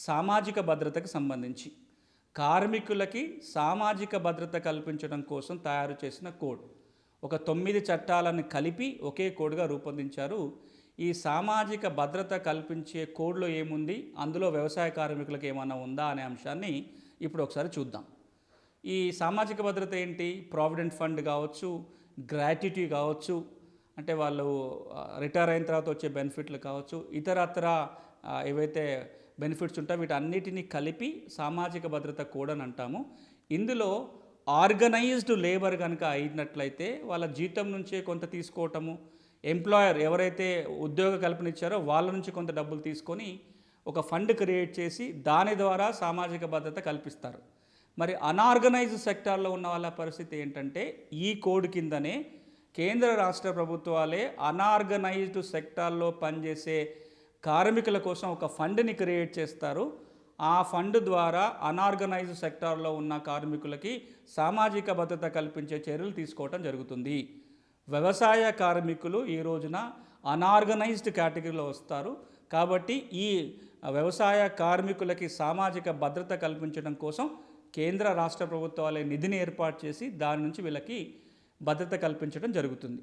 సామాజిక భద్రతకు సంబంధించి కార్మికులకి సామాజిక భద్రత కల్పించడం కోసం తయారు చేసిన కోడ్. ఒక 9 చట్టాలను కలిపి ఒకే కోడ్గా రూపొందించారు. ఈ సామాజిక భద్రత కల్పించే కోడ్లో ఏముంది, అందులో వ్యవసాయ కార్మికులకు ఏమైనా ఉందా అనే అంశాన్ని ఇప్పుడు ఒకసారి చూద్దాం. ఈ సామాజిక భద్రత ఏంటి? ప్రావిడెంట్ ఫండ్ కావచ్చు, గ్రాట్యుటీ కావచ్చు, అంటే వాళ్ళు రిటైర్ అయిన తర్వాత వచ్చే బెనిఫిట్లు కావచ్చు, ఇతరత్ర ఏవైతే బెనిఫిట్స్ ఉంటాయో వీటన్నిటినీ కలిపి సామాజిక భద్రత కోడ్ అని అంటాము. ఇందులో ఆర్గనైజ్డ్ లేబర్ కనుక అయినట్లయితే వాళ్ళ జీతం నుంచే కొంత తీసుకోవటము, ఎంప్లాయర్ ఎవరైతే ఉద్యోగ కల్పన ఇచ్చారో వాళ్ళ నుంచి కొంత డబ్బులు తీసుకొని ఒక ఫండ్ క్రియేట్ చేసి దాని ద్వారా సామాజిక భద్రత కల్పిస్తారు. మరి అనార్గనైజ్డ్ సెక్టార్లో ఉన్న వాళ్ళ పరిస్థితి ఏంటంటే ఈ కోడ్ కిందనే కేంద్ర రాష్ట్ర ప్రభుత్వాలే అనార్గనైజ్డ్ సెక్టార్లో పనిచేసే కార్మికుల కోసం ఒక ఫండ్ని క్రియేట్ చేస్తారు. ఆ ఫండ్ ద్వారా అనార్గనైజ్డ్ సెక్టార్లో ఉన్న కార్మికులకి సామాజిక భద్రత కల్పించే చర్యలు తీసుకోవటం జరుగుతుంది. వ్యవసాయ కార్మికులు ఈ రోజున అనార్గనైజ్డ్ కేటగిరీలో వస్తారు. కాబట్టి ఈ వ్యవసాయ కార్మికులకి సామాజిక భద్రత కల్పించడం కోసం కేంద్ర రాష్ట్ర ప్రభుత్వాలే నిధిని ఏర్పాటు చేసి దాని నుంచి వీళ్ళకి భద్రత కల్పించడం జరుగుతుంది.